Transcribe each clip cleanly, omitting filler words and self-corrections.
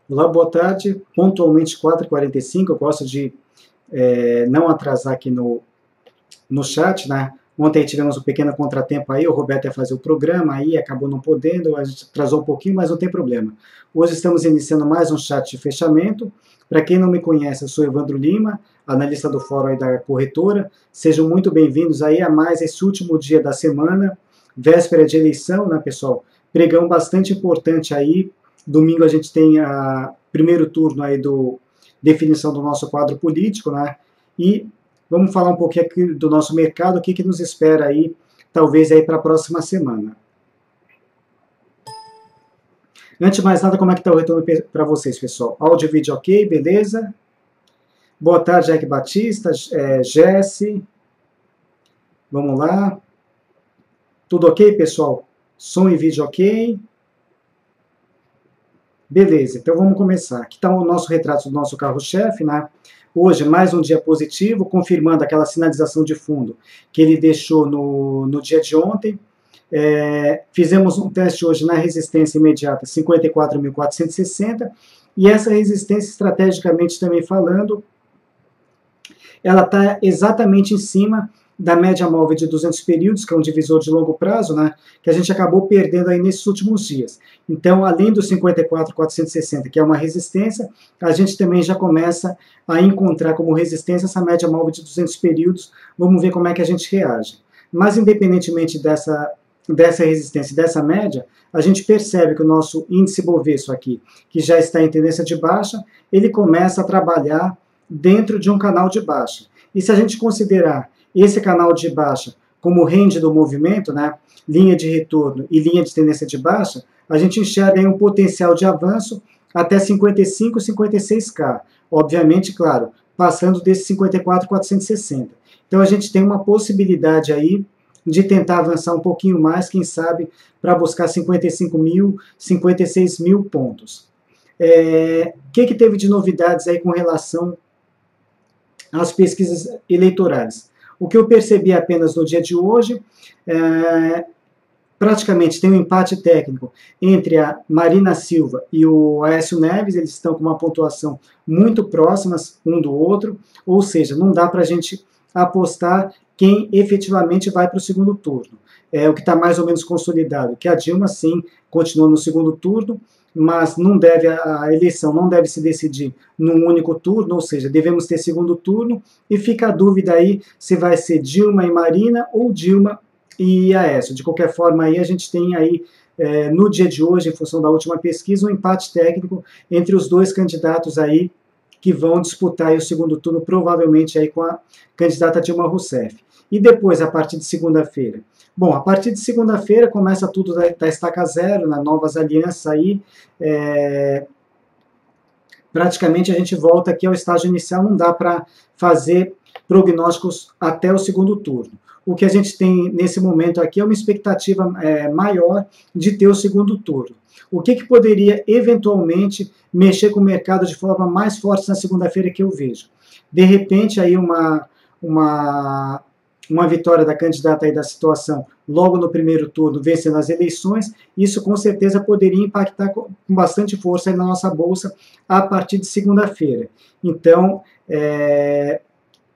Olá, boa tarde. Pontualmente 4h45, eu gosto de não atrasar aqui no chat, né? Ontem tivemos um pequeno contratempo aí, o Roberto ia fazer o programa, aí acabou não podendo, a gente atrasou um pouquinho, mas não tem problema. Hoje estamos iniciando mais um chat de fechamento. Para quem não me conhece, eu sou Evandro Lima, analista do fórum aí da corretora. Sejam muito bem-vindos aí a mais esse último dia da semana, véspera de eleição, né, pessoal? Pregão bastante importante aí. Domingo a gente tem o primeiro turno aí do definição do nosso quadro político, né? E vamos falar um pouquinho aqui do nosso mercado, o que nos espera aí, talvez aí para a próxima semana. Antes de mais nada, como é que está o retorno para vocês, pessoal? Áudio e vídeo ok, beleza? Boa tarde, Jack Batista, Jesse. Vamos lá. Tudo ok, pessoal? Som e vídeo ok? Beleza, então vamos começar. Aqui está o nosso retrato do nosso carro-chefe, né? Hoje, mais um dia positivo, confirmando aquela sinalização de fundo que ele deixou no dia de ontem. Fizemos um teste hoje na resistência imediata, 54.460, e essa resistência, estrategicamente também falando, ela está exatamente em cima da média móvel de 200 períodos, que é um divisor de longo prazo, né, que a gente acabou perdendo aí nesses últimos dias. Então, além do 54.460, que é uma resistência, a gente também já começa a encontrar como resistência essa média móvel de 200 períodos. Vamos ver como é que a gente reage. Mas, independentemente dessa resistência, dessa média, a gente percebe que o nosso índice Bovespa aqui, que já está em tendência de baixa, ele começa a trabalhar dentro de um canal de baixa. E se a gente considerar esse canal de baixa como range do movimento, né, linha de retorno e linha de tendência de baixa, a gente enxerga aí um potencial de avanço até 55, 56K. Obviamente, claro, passando desse 54.460. Então a gente tem uma possibilidade aí de tentar avançar um pouquinho mais, quem sabe, para buscar 55 mil, 56 mil pontos. O que teve de novidades aí com relação às pesquisas eleitorais? O que eu percebi apenas no dia de hoje, praticamente tem um empate técnico entre a Marina Silva e o Aécio Neves, eles estão com uma pontuação muito próximas um do outro, ou seja, não dá para a gente apostar quem efetivamente vai para o segundo turno. O que está mais ou menos consolidado, que a Dilma, sim, continua no segundo turno, mas a eleição não deve se decidir num único turno, ou seja, devemos ter segundo turno, e fica a dúvida aí se vai ser Dilma e Marina ou Dilma e Aécio. De qualquer forma, aí a gente tem aí, no dia de hoje, em função da última pesquisa, um empate técnico entre os dois candidatos aí que vão disputar aí o segundo turno, provavelmente aí com a candidata Dilma Rousseff. E depois, a partir de segunda-feira? Bom, a partir de segunda-feira começa tudo da estaca zero, né, novas alianças aí, praticamente a gente volta aqui ao estágio inicial, não dá para fazer prognósticos até o segundo turno. O que a gente tem nesse momento aqui é uma expectativa maior de ter o segundo turno. O que poderia eventualmente mexer com o mercado de forma mais forte na segunda-feira que eu vejo? De repente, aí uma vitória da candidata aí da situação logo no primeiro turno, vencendo as eleições, isso com certeza poderia impactar com bastante força aí na nossa bolsa a partir de segunda-feira. Então,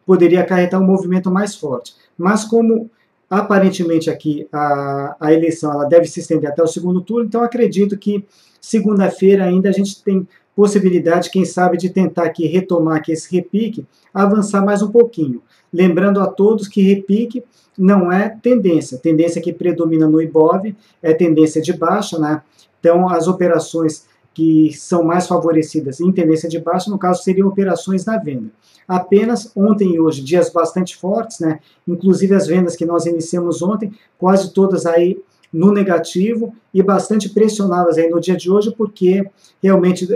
poderia acarretar um movimento mais forte. Mas como aparentemente aqui a eleição ela deve se estender até o segundo turno, então acredito que segunda-feira ainda a gente tem possibilidade, quem sabe, de tentar aqui retomar aqui esse repique, avançar mais um pouquinho. Lembrando a todos que repique não é tendência. Tendência que predomina no Ibov é tendência de baixa, né? Então as operações que são mais favorecidas em tendência de baixa, no caso, seriam operações na venda. Apenas ontem e hoje, dias bastante fortes, né? Inclusive as vendas que nós iniciamos ontem, quase todas aí no negativo e bastante pressionadas aí no dia de hoje, porque realmente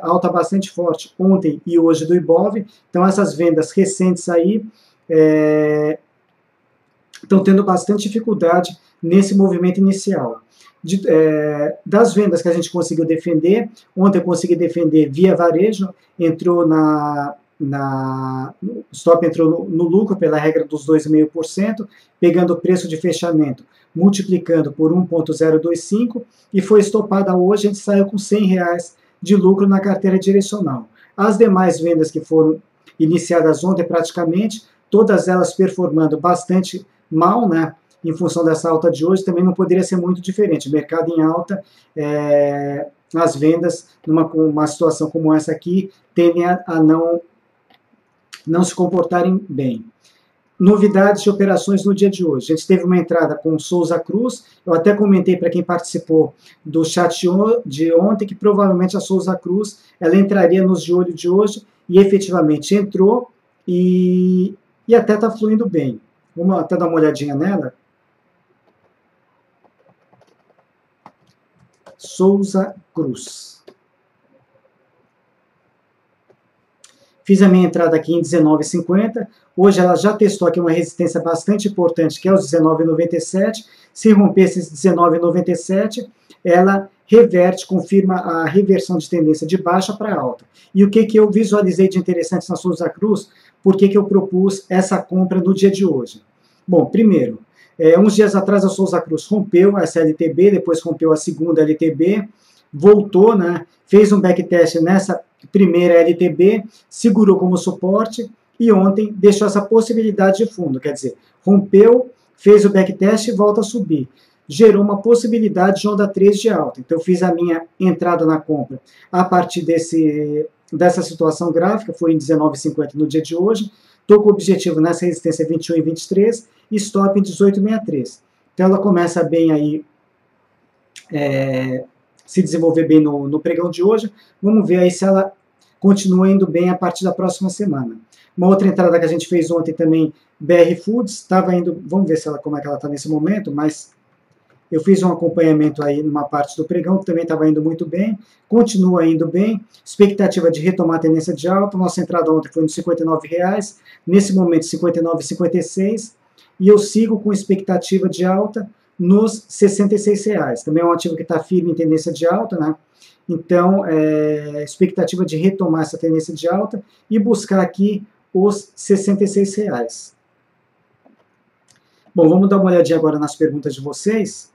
alta bastante forte ontem e hoje do Ibov. Então essas vendas recentes aí estão tendo bastante dificuldade nesse movimento inicial. Das vendas que a gente conseguiu defender, ontem eu consegui defender via varejo, entrou o stop entrou no lucro pela regra dos 2,5%, pegando o preço de fechamento, multiplicando por 1,025 e foi estopada hoje, a gente saiu com R$100 de lucro na carteira direcional. As demais vendas que foram iniciadas ontem, praticamente, todas elas performando bastante mal, né? Em função dessa alta de hoje, também não poderia ser muito diferente. Mercado em alta, as vendas, numa situação como essa aqui, tendem a não se comportarem bem. Novidades de operações no dia de hoje. A gente teve uma entrada com Souza Cruz. Eu até comentei para quem participou do chat de ontem que provavelmente a Souza Cruz ela entraria nos de olho de hoje e efetivamente entrou e até está fluindo bem. Vamos até dar uma olhadinha nela. Souza Cruz. Fiz a minha entrada aqui em 19,50. Hoje ela já testou aqui uma resistência bastante importante, que é os 19,97. Se romper esses 19,97, ela reverte, confirma a reversão de tendência de baixa para alta. E o que eu visualizei de interessante na Souza Cruz? Por que eu propus essa compra no dia de hoje? Bom, primeiro, uns dias atrás a Souza Cruz rompeu essa LTB, depois rompeu a segunda LTB, voltou, né, fez um backtest nessa primeira LTB, segurou como suporte e ontem deixou essa possibilidade de fundo, quer dizer, rompeu, fez o backtest e volta a subir. Gerou uma possibilidade de onda 3 de alta. Então, eu fiz a minha entrada na compra a partir dessa situação gráfica, foi em 19,50 no dia de hoje. Estou com o objetivo nessa resistência 21,23 e stop em 18,63. Então, ela começa bem aí, se desenvolver bem no pregão de hoje. Vamos ver aí se ela continua indo bem a partir da próxima semana. Uma outra entrada que a gente fez ontem também, BR Foods, estava indo, vamos ver como é que ela está nesse momento, mas eu fiz um acompanhamento aí numa parte do pregão que também estava indo muito bem, continua indo bem, expectativa de retomar a tendência de alta, nossa entrada ontem foi nos R$ 59,00, nesse momento R$ 59,56, e eu sigo com expectativa de alta nos R$ 66,00. Também é um ativo que está firme em tendência de alta, né? Então, expectativa de retomar essa tendência de alta e buscar aqui os R$ 66,00. Bom, vamos dar uma olhadinha agora nas perguntas de vocês.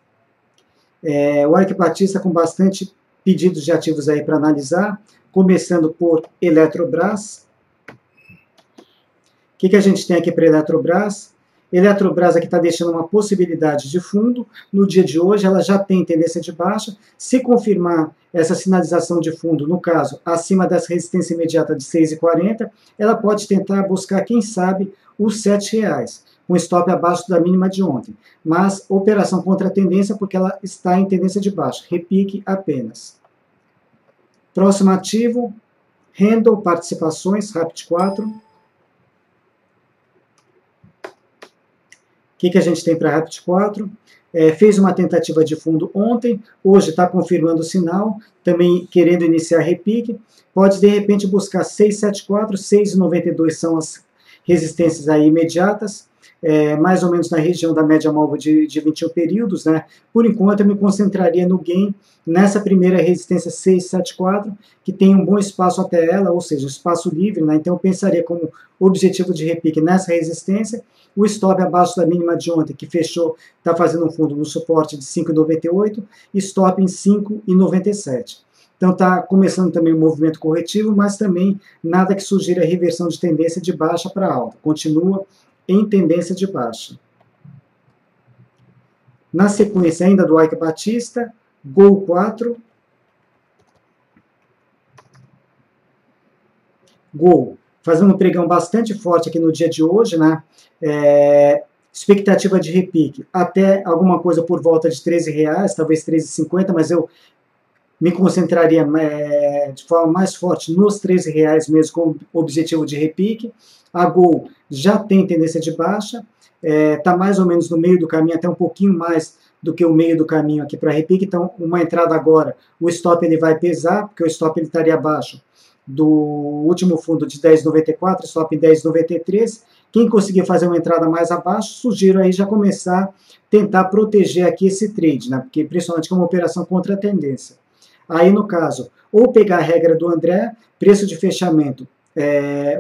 O Ike Batista com bastante pedidos de ativos aí para analisar, começando por Eletrobras. O que a gente tem aqui para Eletrobras? Eletrobras aqui está deixando uma possibilidade de fundo. No dia de hoje, ela já tem tendência de baixa. Se confirmar essa sinalização de fundo, no caso, acima dessa resistência imediata de 6,40, ela pode tentar buscar, quem sabe, os R$ 7,00, com stop abaixo da mínima de ontem. Mas operação contra a tendência, porque ela está em tendência de baixa. Repique apenas. Próximo ativo, Handle Participações, Rapid 4. O que a gente tem para Rapid 4? Fez uma tentativa de fundo ontem, hoje está confirmando o sinal, também querendo iniciar repique. Pode, de repente, buscar 6,74, 6,92 são as resistências aí imediatas, mais ou menos na região da média móvel de 21 períodos, né? Por enquanto, eu me concentraria no gain nessa primeira resistência 674, que tem um bom espaço até ela, ou seja, espaço livre, né? Então eu pensaria como objetivo de repique nessa resistência, o stop abaixo da mínima de ontem, que fechou, está fazendo um fundo no suporte de 5,98, stop em 5,97. Então está começando também o movimento corretivo, mas também nada que sugira reversão de tendência de baixa para alta. Continua em tendência de baixa. Na sequência ainda do Ike Batista, Gol 4. Gol, fazendo um pregão bastante forte aqui no dia de hoje, né? Expectativa de repique até alguma coisa por volta de R$13, talvez R$13,50, mas eu me concentraria de forma mais forte nos R$13 mesmo, com objetivo de repique. A Gol já tem tendência de baixa, está mais ou menos no meio do caminho, até um pouquinho mais do que o meio do caminho aqui para repique. Então, uma entrada agora, o stop ele vai pesar, porque o stop ele estaria abaixo do último fundo de 10,94, stop em 10,93. Quem conseguir fazer uma entrada mais abaixo, sugiro aí já começar a tentar proteger aqui esse trade, né? Porque principalmente com uma operação contra a tendência. Aí, no caso, ou pegar a regra do André, preço de fechamento,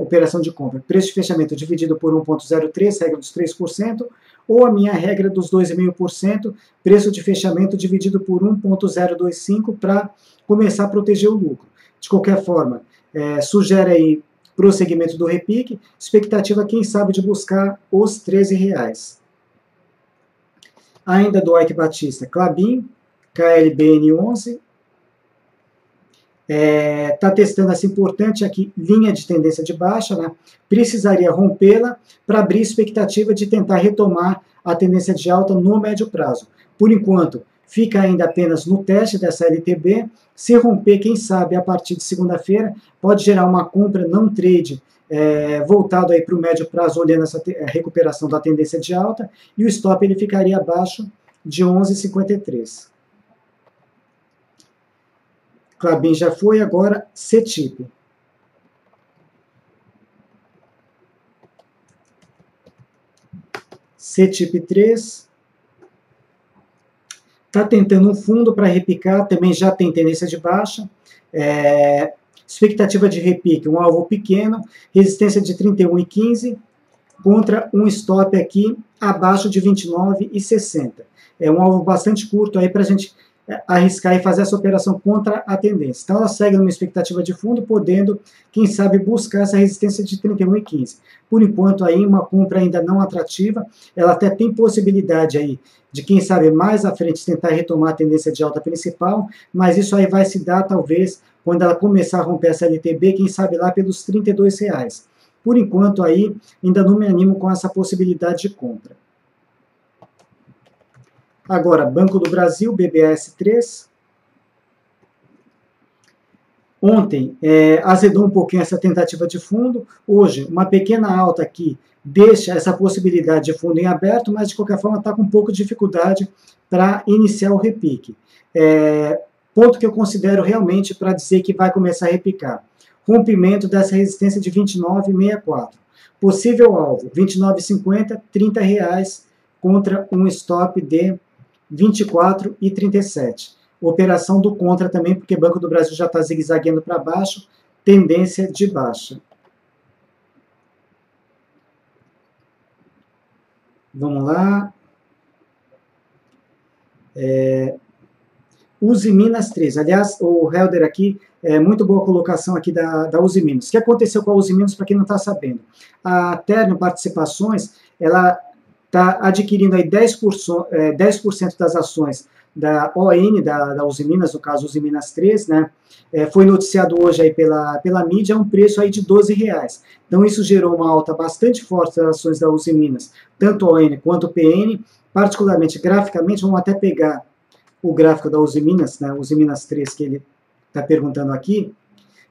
operação de compra, preço de fechamento dividido por 1,03, regra dos 3%, ou a minha regra dos 2,5%, preço de fechamento dividido por 1,025 para começar a proteger o lucro. De qualquer forma, sugere aí prosseguimento do repique, expectativa, quem sabe, de buscar os R$13. Ainda do Eike Batista, Klabin, KLBN11, está testando essa importante aqui linha de tendência de baixa, né? Precisaria rompê-la para abrir expectativa de tentar retomar a tendência de alta no médio prazo. Por enquanto, fica ainda apenas no teste dessa LTB. Se romper, quem sabe, a partir de segunda-feira, pode gerar uma compra não trade voltado para o médio prazo, olhando essa recuperação da tendência de alta, e o stop ele ficaria abaixo de 11,53. Klabin já foi, agora CETIP. CETIP 3. Está tentando um fundo para repicar, também já tem tendência de baixa. Expectativa de repique, um alvo pequeno, resistência de 31,15 contra um stop aqui abaixo de 29,60. É um alvo bastante curto aí para a gente arriscar e fazer essa operação contra a tendência. Então ela segue numa expectativa de fundo, podendo, quem sabe, buscar essa resistência de 31,15. Por enquanto aí uma compra ainda não atrativa, ela até tem possibilidade aí de, quem sabe, mais à frente tentar retomar a tendência de alta principal, mas isso aí vai se dar talvez quando ela começar a romper essa LTB, quem sabe lá pelos R$32. Por enquanto aí ainda não me animo com essa possibilidade de compra. Agora, Banco do Brasil, BBAS 3. Ontem azedou um pouquinho essa tentativa de fundo. Hoje, uma pequena alta aqui deixa essa possibilidade de fundo em aberto, mas de qualquer forma está com um pouco de dificuldade para iniciar o repique. Ponto que eu considero realmente para dizer que vai começar a repicar. Rompimento dessa resistência de 29,64. Possível alvo, 29,50, R$30 contra um stop de 24,37. Operação do contra também, porque Banco do Brasil já está zigue-zagueando para baixo, tendência de baixa. Vamos lá. Usiminas 3. Aliás, o Helder aqui, muito boa colocação aqui da Usiminas. O que aconteceu com a Usiminas, para quem não está sabendo? A Ternium Participações, ela está adquirindo aí 10% das ações da ON, da Usiminas, no caso Usiminas 3, né? Foi noticiado hoje aí pela mídia, a um preço aí de R$12. Então isso gerou uma alta bastante forte das ações da Usiminas, tanto ON quanto PN, particularmente graficamente. Vamos até pegar o gráfico da Usiminas, né? Usiminas 3 que ele está perguntando aqui.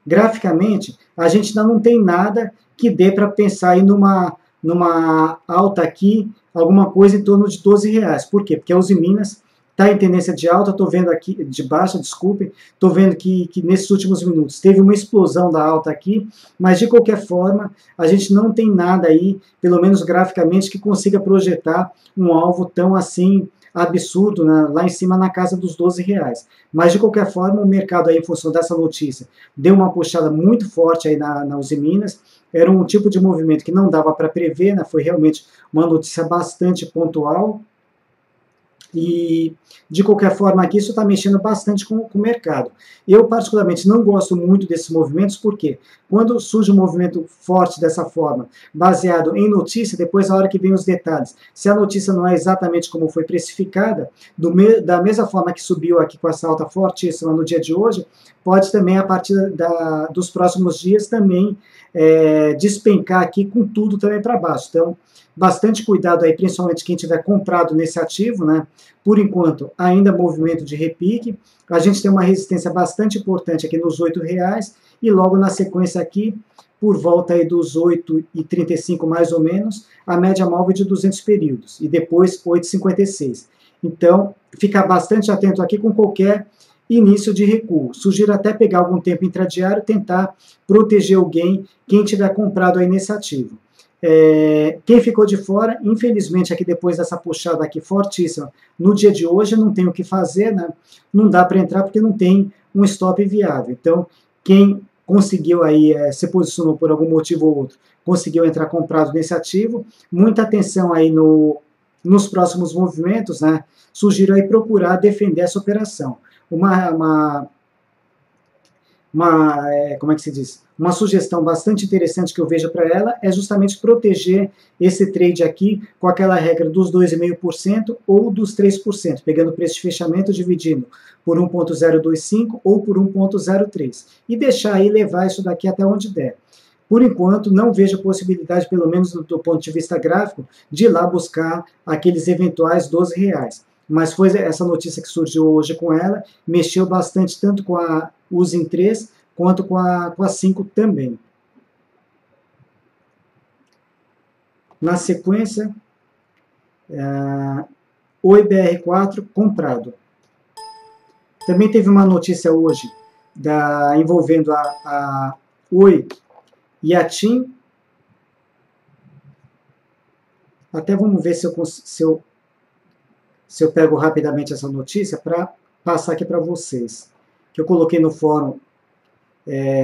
Graficamente, a gente ainda não tem nada que dê para pensar aí numa alta aqui, alguma coisa em torno de R$12. Por quê? Porque a Usiminas está em tendência de alta, estou vendo aqui, de baixa, desculpe, estou vendo que nesses últimos minutos teve uma explosão da alta aqui, mas de qualquer forma, a gente não tem nada aí, pelo menos graficamente, que consiga projetar um alvo tão assim absurdo, né, lá em cima na casa dos R$12. Mas de qualquer forma, o mercado aí, em função dessa notícia, deu uma puxada muito forte aí na Usiminas. Era um tipo de movimento que não dava para prever, né, foi realmente uma notícia bastante pontual. E, de qualquer forma, aqui isso está mexendo bastante com o mercado. Eu, particularmente, não gosto muito desses movimentos, porque quando surge um movimento forte dessa forma, baseado em notícia, depois, a hora que vem os detalhes, se a notícia não é exatamente como foi precificada, da mesma forma que subiu aqui com essa alta fortíssima no dia de hoje, pode também, a partir dos próximos dias, também despencar aqui com tudo também para baixo. Então, bastante cuidado aí, principalmente quem tiver comprado nesse ativo, né? Por enquanto, ainda movimento de repique. A gente tem uma resistência bastante importante aqui nos R$8 e logo na sequência aqui, por volta aí dos 8,35 mais ou menos, a média móvel de 200 períodos e depois 8,56. Então, ficar bastante atento aqui com qualquer início de recuo. Sugiro até pegar algum tempo intradiário, tentar proteger alguém, quem tiver comprado aí nesse ativo. Quem ficou de fora, infelizmente, aqui depois dessa puxada aqui fortíssima, no dia de hoje não tem o que fazer, né? Não dá para entrar porque não tem um stop viável. Então, quem conseguiu aí, se posicionou por algum motivo ou outro, conseguiu entrar comprado nesse ativo, muita atenção aí nos próximos movimentos, né? Sugiro aí procurar defender essa operação. Uma como é que se diz? Uma sugestão bastante interessante que eu vejo para ela é justamente proteger esse trade aqui com aquela regra dos 2,5% ou dos 3%, pegando o preço de fechamento, dividindo por 1,025 ou por 1,03 e deixar aí levar isso daqui até onde der. Por enquanto, não vejo possibilidade, pelo menos do ponto de vista gráfico, de ir lá buscar aqueles eventuais R$12. Mas foi essa notícia que surgiu hoje com ela, mexeu bastante tanto com a USIM 3 quanto com a 5 também. Na sequência, Oi BR4 comprado. Também teve uma notícia hoje envolvendo a Oi e a TIM. Até vamos ver se eu pego rapidamente essa notícia para passar aqui para vocês. Que eu coloquei no fórum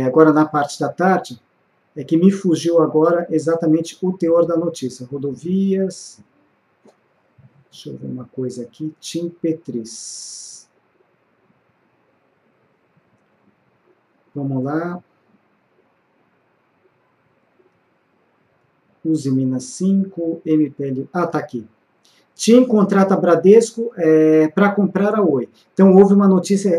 agora na parte da tarde, é que me fugiu agora exatamente o teor da notícia. Rodovias, deixa eu ver uma coisa aqui, TIM P3. Vamos lá. Use Minas 5, MPL... Ah, tá aqui. TIM contrata Bradesco para comprar a Oi. Então, houve uma notícia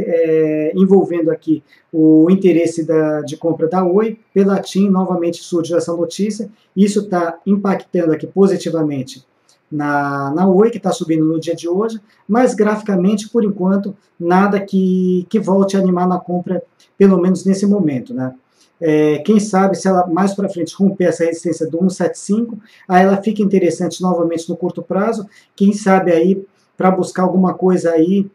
envolvendo aqui o interesse de compra da Oi pela TIM. Novamente surgiu essa notícia. Isso está impactando aqui positivamente na Oi, que está subindo no dia de hoje, mas graficamente, por enquanto, nada que volte a animar na compra, pelo menos nesse momento, né? Quem sabe se ela mais para frente romper essa resistência do 175, aí ela fica interessante novamente no curto prazo, quem sabe aí para buscar alguma coisa aí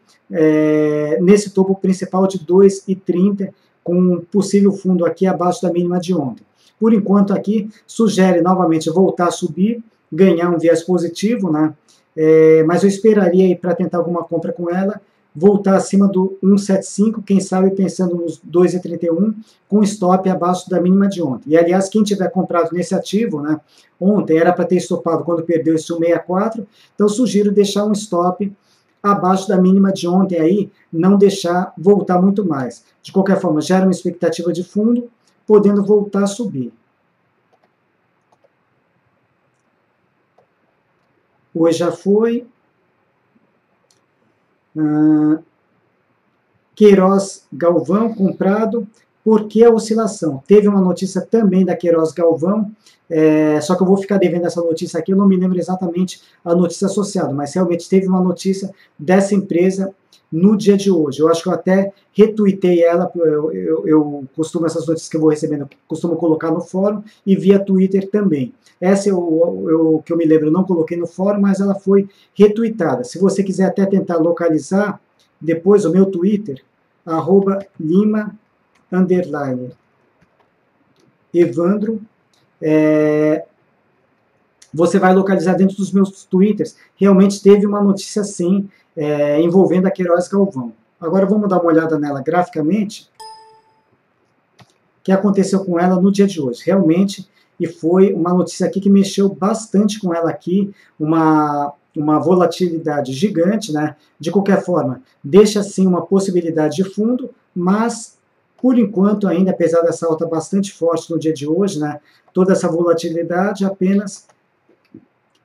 nesse topo principal de 2,30, com um possível fundo aqui abaixo da mínima de ontem. Por enquanto aqui sugere novamente voltar a subir, ganhar um viés positivo, né? Mas eu esperaria aí para tentar alguma compra com ela, voltar acima do 1,75, quem sabe pensando nos 2,31, com stop abaixo da mínima de ontem. E, aliás, quem tiver comprado nesse ativo, né, ontem era para ter estopado quando perdeu esse 1,64, então sugiro deixar um stop abaixo da mínima de ontem aí, não deixar voltar muito mais. De qualquer forma, gera uma expectativa de fundo, podendo voltar a subir. Hoje já foi. Queiroz Galvão comprado. Por que a oscilação? Teve uma notícia também da Queiroz Galvão, só que eu vou ficar devendo essa notícia aqui, eu não me lembro exatamente a notícia associada, mas realmente teve uma notícia dessa empresa no dia de hoje. Eu acho que eu até retuitei ela, eu costumo, essas notícias que eu vou recebendo, eu costumo colocar no fórum e via Twitter também. Essa que eu me lembro, eu não coloquei no fórum, mas ela foi retuitada. Se você quiser até tentar localizar, depois o meu Twitter, @Lima _Evandro, você vai localizar dentro dos meus Twitters. Realmente teve uma notícia sim, envolvendo a Queiroz Galvão. Agora vamos dar uma olhada nela graficamente, o que aconteceu com ela no dia de hoje. Realmente, e foi uma notícia aqui que mexeu bastante com ela aqui, uma volatilidade gigante, né? De qualquer forma, deixa sim uma possibilidade de fundo, mas por enquanto ainda, apesar dessa alta bastante forte no dia de hoje, né? Toda essa volatilidade, apenas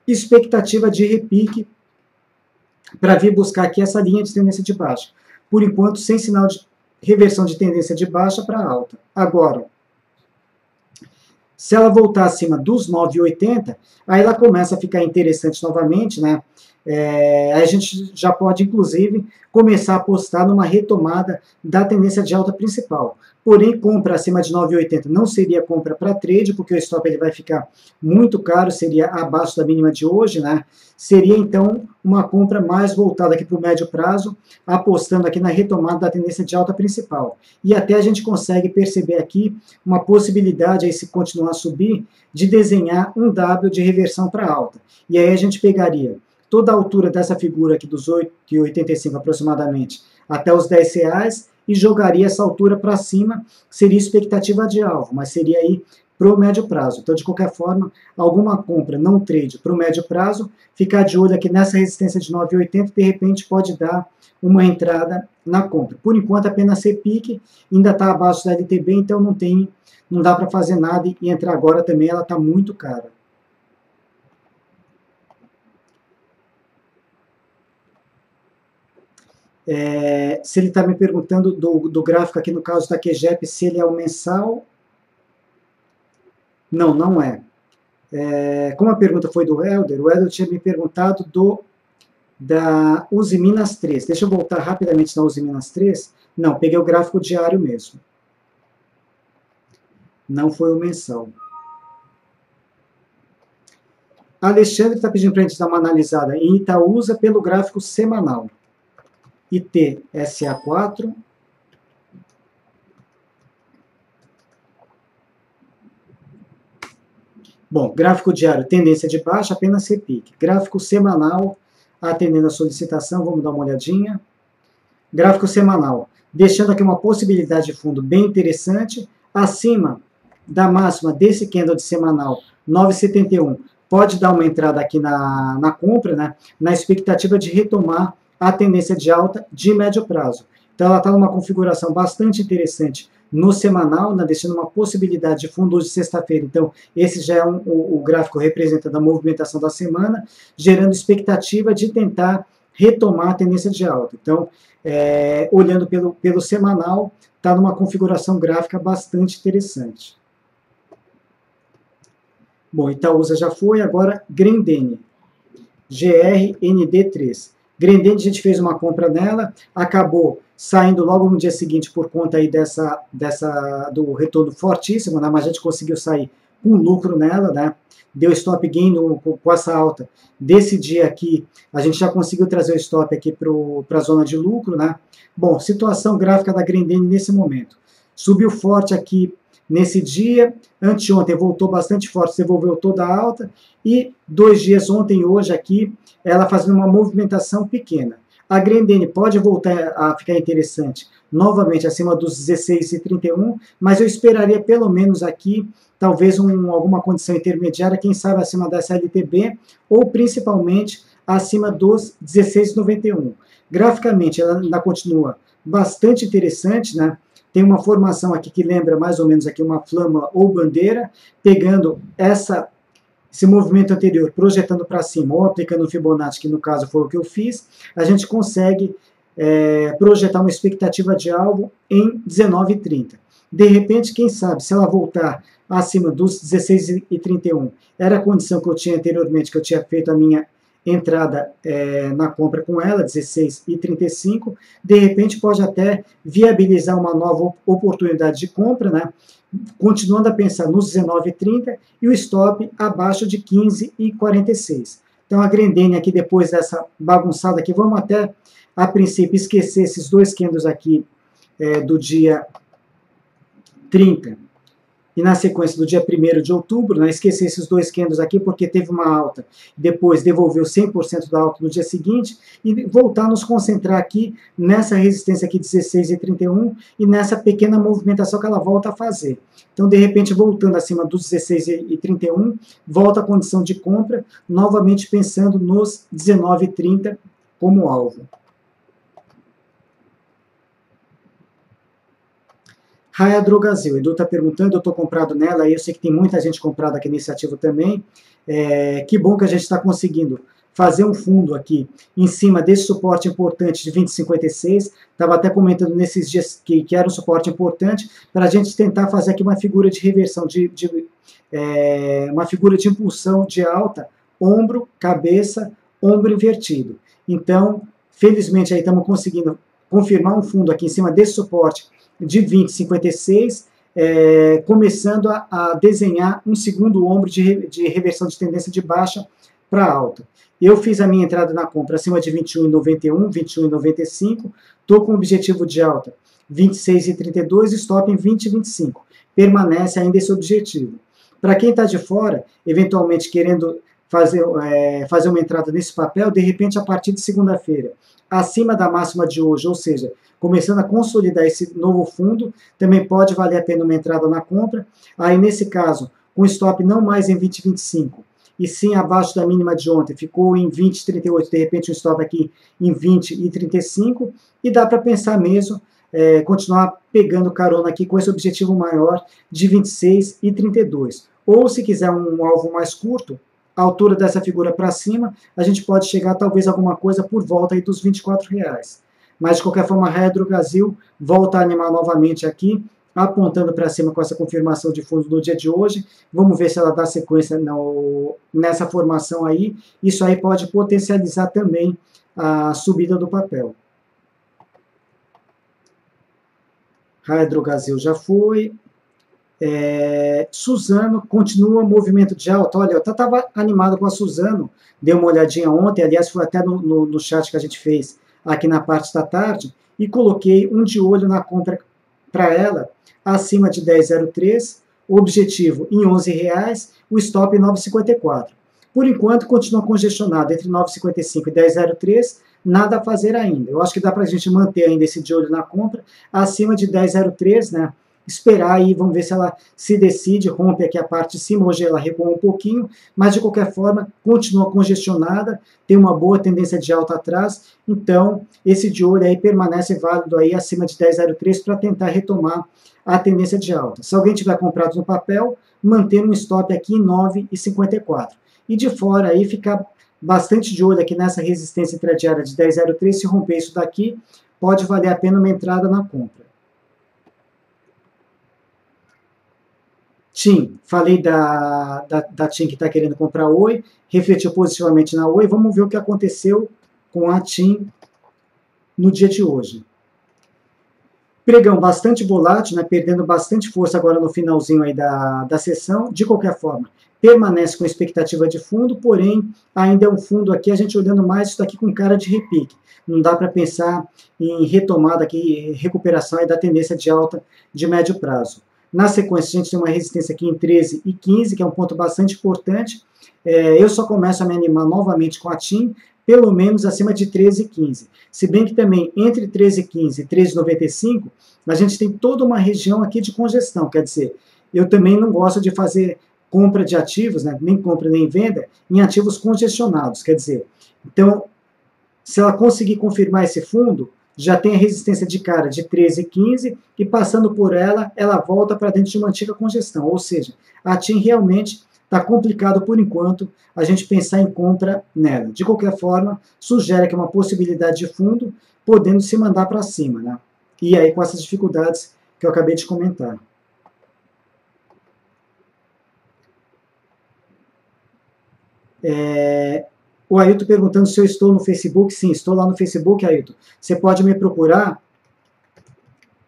expectativa de repique para vir buscar aqui essa linha de tendência de baixa. Por enquanto, sem sinal de reversão de tendência de baixa para alta. Agora, se ela voltar acima dos 9,80, aí ela começa a ficar interessante novamente, né? Aí a gente já pode, inclusive, começar a apostar numa retomada da tendência de alta principal. Porém, compra acima de 9,80 não seria compra para trade, porque o stop ele vai ficar muito caro, seria abaixo da mínima de hoje, né? Seria, então, uma compra mais voltada aqui para o médio prazo, apostando aqui na retomada da tendência de alta principal. E até a gente consegue perceber aqui uma possibilidade, aí, se continuar a subir, de desenhar um W de reversão para alta. E aí a gente pegaria toda a altura dessa figura aqui dos 8,85 aproximadamente até os R$10 e jogaria essa altura para cima, seria expectativa de alvo, mas seria aí para o médio prazo. Então, de qualquer forma, alguma compra não trade para o médio prazo, ficar de olho aqui nessa resistência de 9,80, de repente pode dar uma entrada na compra. Por enquanto, apenas CPIC, ainda está abaixo da LTB, então não dá para fazer nada e entrar agora também, ela está muito cara. Se ele está me perguntando do gráfico aqui no caso da QGEP, se ele é o mensal. Não, não é. Como a pergunta foi do Helder, o Helder tinha me perguntado da Uzi Minas 3. Deixa eu voltar rapidamente na Uzi Minas 3. Não, peguei o gráfico diário mesmo. Não foi o mensal. Alexandre está pedindo para a gente dar uma analisada em Itaúsa pelo gráfico semanal. ITSA4. Bom, gráfico diário, tendência de baixa, apenas repique. Gráfico semanal, atendendo a solicitação, vamos dar uma olhadinha. Gráfico semanal, deixando aqui uma possibilidade de fundo bem interessante, acima da máxima desse candle de semanal, 9,71. Pode dar uma entrada aqui na compra, né, na expectativa de retomar a tendência de alta de médio prazo. Então, ela está numa configuração bastante interessante no semanal, né, deixando uma possibilidade de fundo hoje, sexta-feira. Então, esse já é o gráfico representando a movimentação da semana, gerando expectativa de tentar retomar a tendência de alta. Então, olhando pelo semanal, está numa configuração gráfica bastante interessante. Bom, Itaúsa já foi, agora Grendene, GRND3. Grendene, a gente fez uma compra nela, acabou saindo logo no dia seguinte por conta aí do retorno fortíssimo, né? Mas a gente conseguiu sair com lucro nela, né? Deu stop gain com essa alta. Desse dia aqui, a gente já conseguiu trazer o stop aqui para a zona de lucro, né? Bom, situação gráfica da Grendene nesse momento. Subiu forte aqui nesse dia, anteontem voltou bastante forte, devolveu toda a alta, e 2 dias ontem e hoje aqui, ela fazendo uma movimentação pequena. A Grendene pode voltar a ficar interessante novamente acima dos 16,31, mas eu esperaria pelo menos aqui, talvez alguma condição intermediária, quem sabe acima dessa LTB, ou principalmente acima dos 16,91. Graficamente, ela ainda continua bastante interessante, né? Tem uma formação aqui que lembra mais ou menos aqui uma flâmula ou bandeira, pegando esse movimento anterior, projetando para cima, ou aplicando o Fibonacci, que no caso foi o que eu fiz, a gente consegue projetar uma expectativa de alvo em 19,30. De repente, quem sabe, se ela voltar acima dos 16,31, era a condição que eu tinha anteriormente, que eu tinha feito a minha entrada na compra com ela, 16,35, de repente pode até viabilizar uma nova oportunidade de compra, né? Continuando a pensar nos 19,30 e o stop abaixo de 15,46. Então a Grendene aqui, depois dessa bagunçada aqui, vamos até, a princípio, esquecer esses 2 candles aqui do dia 30 e na sequência do dia 1º de outubro, né, esquecer esses 2 candles aqui porque teve uma alta, depois devolveu 100% da alta no dia seguinte e voltar a nos concentrar aqui nessa resistência aqui de 16,31 e nessa pequena movimentação que ela volta a fazer. Então, de repente, voltando acima dos 16,31, volta a condição de compra, novamente pensando nos 19,30 como alvo. Raia Drogasil, Edu está perguntando, eu estou comprado nela, eu sei que tem muita gente comprada aqui nesse ativo também. Que bom que a gente está conseguindo fazer um fundo aqui em cima desse suporte importante de 20,56. Estava até comentando nesses dias que era um suporte importante para a gente tentar fazer aqui uma figura de reversão, uma figura de impulsão de alta, ombro, cabeça, ombro invertido. Então, felizmente aí estamos conseguindo confirmar um fundo aqui em cima desse suporte de 20,56, começando a desenhar um segundo ombro de reversão de tendência de baixa para alta. Eu fiz a minha entrada na compra acima de 21,91, 21,95, estou com o objetivo de alta 26,32, stop em 20,25. Permanece ainda esse objetivo. Para quem está de fora, eventualmente querendo fazer uma entrada nesse papel, de repente, a partir de segunda-feira, acima da máxima de hoje, ou seja, começando a consolidar esse novo fundo, também pode valer a pena uma entrada na compra. Aí, nesse caso, com stop não mais em 20,25, e sim abaixo da mínima de ontem, ficou em 20,38, de repente um stop aqui em 20,35, e dá para pensar mesmo, continuar pegando carona aqui com esse objetivo maior de 26,32. Ou se quiser um alvo mais curto, a altura dessa figura para cima, a gente pode chegar talvez a alguma coisa por volta aí dos R$24. Mas de qualquer forma, a Raia Drogasil volta a animar novamente aqui, apontando para cima com essa confirmação de fundo no dia de hoje. Vamos ver se ela dá sequência nessa formação aí. Isso aí pode potencializar também a subida do papel. Raia Drogasil já foi. Suzano continua movimento de alta. Olha, eu estava animado com a Suzano, dei uma olhadinha ontem, aliás, foi até no chat que a gente fez aqui na parte da tarde, e coloquei um de olho na compra para ela, acima de 10,03, o objetivo em R$11, o stop em 9,54. Por enquanto, continua congestionado entre 9,55 e 10,03, nada a fazer ainda. Eu acho que dá para a gente manter ainda esse de olho na compra, acima de 10,03, né? Esperar aí, vamos ver se ela se decide, rompe aqui a parte de cima, hoje ela recuou um pouquinho, mas de qualquer forma continua congestionada, tem uma boa tendência de alta atrás, então esse de olho aí permanece válido aí acima de 10,03 para tentar retomar a tendência de alta. Se alguém tiver comprado no papel, manter um stop aqui em 9,54. E de fora aí ficar bastante de olho aqui nessa resistência intradiária de 10,03, se romper isso daqui, pode valer a pena uma entrada na compra. TIM, falei da TIM que está querendo comprar Oi, refletiu positivamente na Oi, vamos ver o que aconteceu com a TIM no dia de hoje. Pregão bastante volátil, né, perdendo bastante força agora no finalzinho aí da sessão, de qualquer forma, permanece com expectativa de fundo, porém, ainda é um fundo aqui, a gente olhando mais isso daqui com cara de repique, não dá para pensar em retomada aqui, recuperação aí da tendência de alta de médio prazo. Na sequência, a gente tem uma resistência aqui em 13,15, que é um ponto bastante importante. Eu só começo a me animar novamente com a TIM, pelo menos acima de 13,15. Se bem que também entre 13,15 e 13,95, a gente tem toda uma região aqui de congestão. Quer dizer, eu também não gosto de fazer compra de ativos, né, nem compra nem venda, em ativos congestionados. Quer dizer, então, se ela conseguir confirmar esse fundo, já tem a resistência de cara de 13,15 e passando por ela, ela volta para dentro de uma antiga congestão. Ou seja, a TIM realmente está complicado por enquanto a gente pensar em compra nela. De qualquer forma, sugere que é uma possibilidade de fundo podendo se mandar para cima, né? E aí com essas dificuldades que eu acabei de comentar. O Ailton perguntando se eu estou no Facebook. Sim, estou lá no Facebook, Ailton. Você pode me procurar,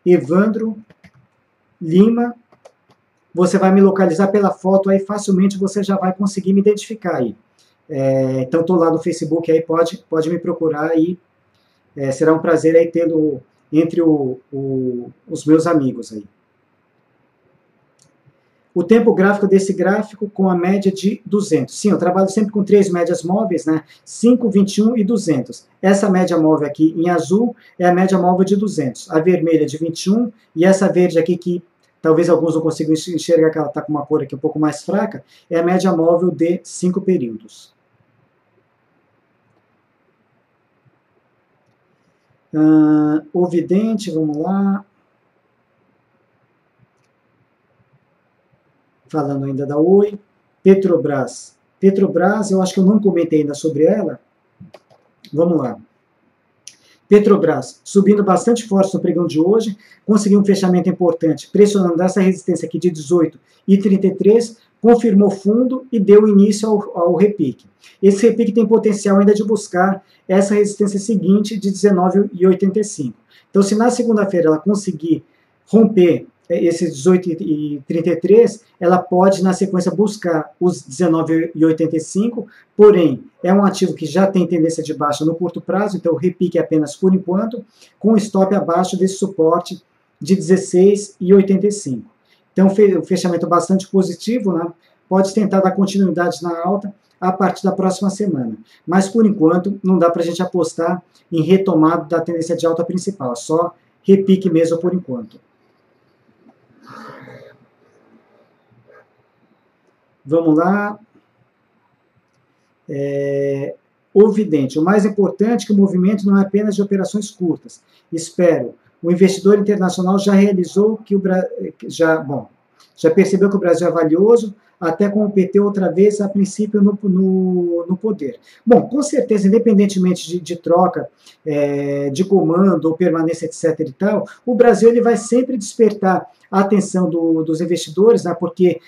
Evandro Lima. Você vai me localizar pela foto aí, facilmente você já vai conseguir me identificar aí. Então, estou lá no Facebook, aí pode me procurar aí. Será um prazer aí tê-lo entre os meus amigos aí. O tempo gráfico desse gráfico com a média de 200. Sim, eu trabalho sempre com 3 médias móveis, né? 5, 21 e 200. Essa média móvel aqui em azul é a média móvel de 200. A vermelha de 21 e essa verde aqui que talvez alguns não consigam enxergar, que ela está com uma cor aqui um pouco mais fraca, é a média móvel de 5 períodos. O vidente, vamos lá. Falando ainda da Oi. Petrobras. Petrobras, eu acho que eu não comentei ainda sobre ela. Vamos lá. Petrobras, subindo bastante forte no pregão de hoje, conseguiu um fechamento importante, pressionando essa resistência aqui de 18,33, confirmou fundo e deu início ao repique. Esse repique tem potencial ainda de buscar essa resistência seguinte de 19,85. Então, se na segunda-feira ela conseguir romper esse 18,33, ela pode, na sequência, buscar os 19,85, porém, é um ativo que já tem tendência de baixa no curto prazo, então o repique é apenas por enquanto, com stop abaixo desse suporte de 16,85. Então, o fechamento bastante positivo, né? Pode tentar dar continuidade na alta a partir da próxima semana. Mas, por enquanto, não dá para a gente apostar em retomada da tendência de alta principal, só repique mesmo por enquanto. Vamos lá. O vidente. O mais importante é que o movimento não é apenas de operações curtas. Espero. O investidor internacional já realizou que já percebeu que o Brasil é valioso, até com o PT outra vez, a princípio, no poder. Bom, com certeza, independentemente de troca, de comando ou permanência, etc. e tal, o Brasil ele vai sempre despertar a atenção dos investidores, né, porque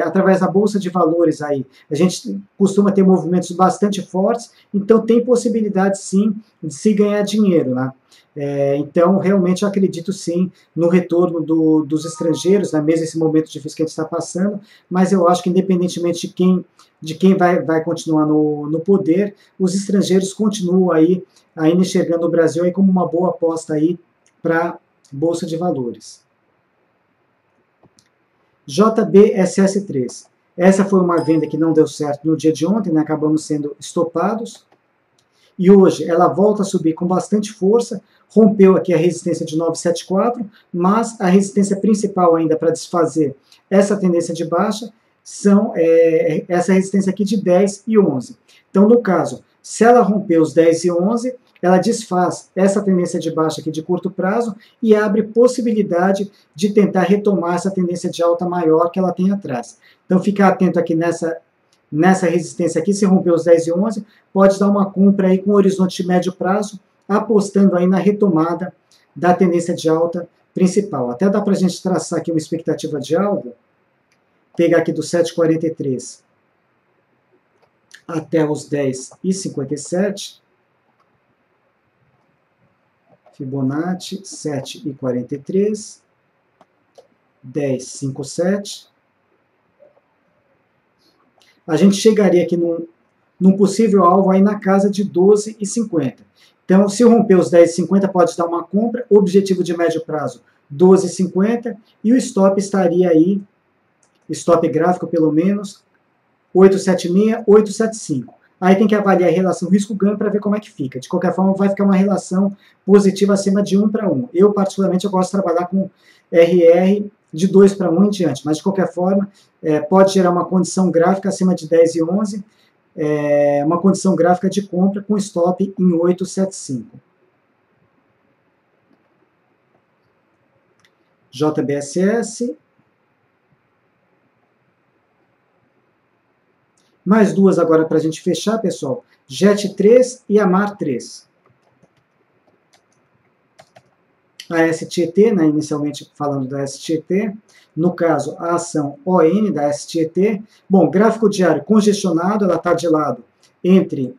através da Bolsa de Valores aí, a gente costuma ter movimentos bastante fortes, então tem possibilidade sim de se ganhar dinheiro, né? Então, realmente, eu acredito sim no retorno dos estrangeiros, né, mesmo esse momento difícil que a gente está passando, mas eu acho que independentemente de quem vai continuar no poder, os estrangeiros continuam aí ainda enxergando o Brasil aí como uma boa aposta aí para a Bolsa de Valores. JBSS3. Essa foi uma venda que não deu certo no dia de ontem, né, acabamos sendo estopados. E hoje ela volta a subir com bastante força, rompeu aqui a resistência de 974, mas a resistência principal ainda para desfazer essa tendência de baixa são essa resistência aqui de 10 e 11. Então, no caso, se ela romper os 10 e 11, ela desfaz essa tendência de baixa aqui de curto prazo e abre possibilidade de tentar retomar essa tendência de alta maior que ela tem atrás. Então, ficar atento aqui nessa resistência aqui, se romper os 10 e 11, pode dar uma compra aí com horizonte de médio prazo, apostando aí na retomada da tendência de alta principal. Até dá para a gente traçar aqui uma expectativa de alvo, pegar aqui do 7,43 até os 10,57, Fibonacci 7,43, 10,57, a gente chegaria aqui num possível alvo aí na casa de 12,50. Então, se romper os 10,50, pode dar uma compra, objetivo de médio prazo 12,50, e o stop estaria aí, stop gráfico pelo menos, 8,76, 8,75. Aí tem que avaliar a relação risco-ganho para ver como é que fica. De qualquer forma, vai ficar uma relação positiva acima de 1 para 1. Eu, particularmente, eu gosto de trabalhar com RR de 2 para 1 em diante, mas de qualquer forma, pode gerar uma condição gráfica acima de 10 e 11, uma condição gráfica de compra com stop em 8,75. JBSS. Mais duas agora para a gente fechar, pessoal. JET 3 e AMAR 3. A STT, né, inicialmente falando da STT, no caso, a ação ON da STT. Bom, gráfico diário congestionado, ela está de lado entre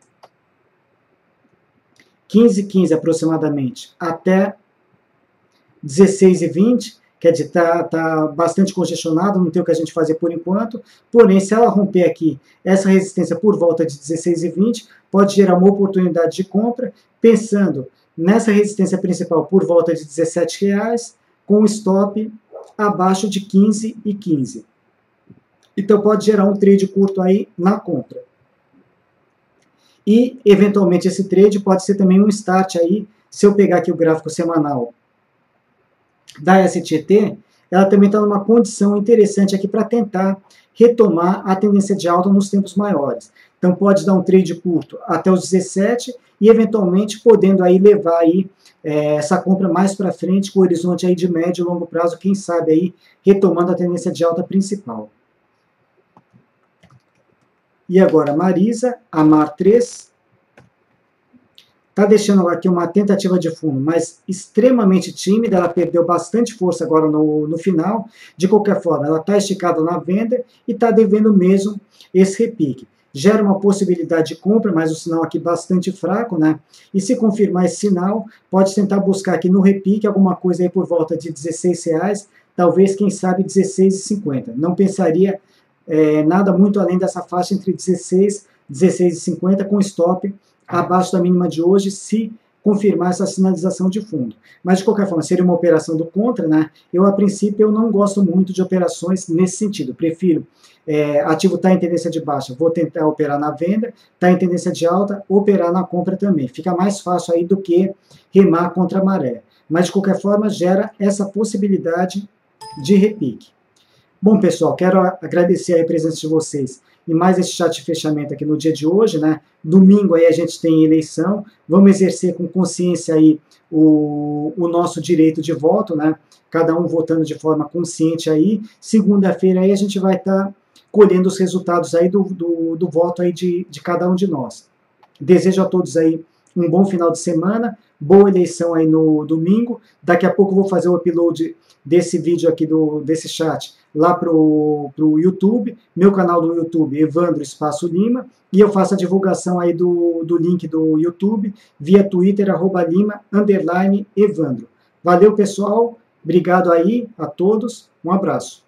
15,15 aproximadamente até 16,20, quer dizer, está bastante congestionado, não tem o que a gente fazer por enquanto, porém, se ela romper aqui essa resistência por volta de 16,20, pode gerar uma oportunidade de compra, pensando nessa resistência principal por volta de R$17, com stop abaixo de 15,15. Então, pode gerar um trade curto aí na compra. E, eventualmente, esse trade pode ser também um start aí, se eu pegar aqui o gráfico semanal da STT, ela também está numa condição interessante aqui para tentar retomar a tendência de alta nos tempos maiores. Então pode dar um trade curto até os 17 e eventualmente podendo aí levar aí essa compra mais para frente com o horizonte aí de médio e longo prazo, quem sabe aí retomando a tendência de alta principal. E agora Marisa, AMAR 3. Está deixando aqui uma tentativa de fundo, mas extremamente tímida, ela perdeu bastante força agora no final. De qualquer forma, ela está esticada na venda e está devendo mesmo esse repique. Gera uma possibilidade de compra, mas o sinal aqui bastante fraco, né? E se confirmar esse sinal, pode tentar buscar aqui no repique alguma coisa aí por volta de R$16, talvez, quem sabe, R$16,50. Não pensaria nada muito além dessa faixa entre 16 e 16,50 com stop abaixo da mínima de hoje, se confirmar essa sinalização de fundo. Mas, de qualquer forma, seria uma operação do contra, né? A princípio, eu não gosto muito de operações nesse sentido. Prefiro, ativo está em tendência de baixa, vou tentar operar na venda, está em tendência de alta, operar na compra também. Fica mais fácil aí do que remar contra a maré. Mas, de qualquer forma, gera essa possibilidade de repique. Bom, pessoal, quero agradecer a presença de vocês em mais esse chat de fechamento aqui no dia de hoje, né? Domingo aí a gente tem eleição, vamos exercer com consciência aí o nosso direito de voto, né? Cada um votando de forma consciente aí. Segunda-feira aí a gente vai estar colhendo os resultados aí do voto aí de cada um de nós. Desejo a todos aí um bom final de semana, boa eleição aí no domingo. Daqui a pouco eu vou fazer o upload desse vídeo aqui, desse chat, lá para o YouTube, meu canal do YouTube, Evandro Espaço Lima, e eu faço a divulgação aí do link do YouTube via Twitter, @Lima_Evandro. Valeu, pessoal, obrigado aí a todos, um abraço.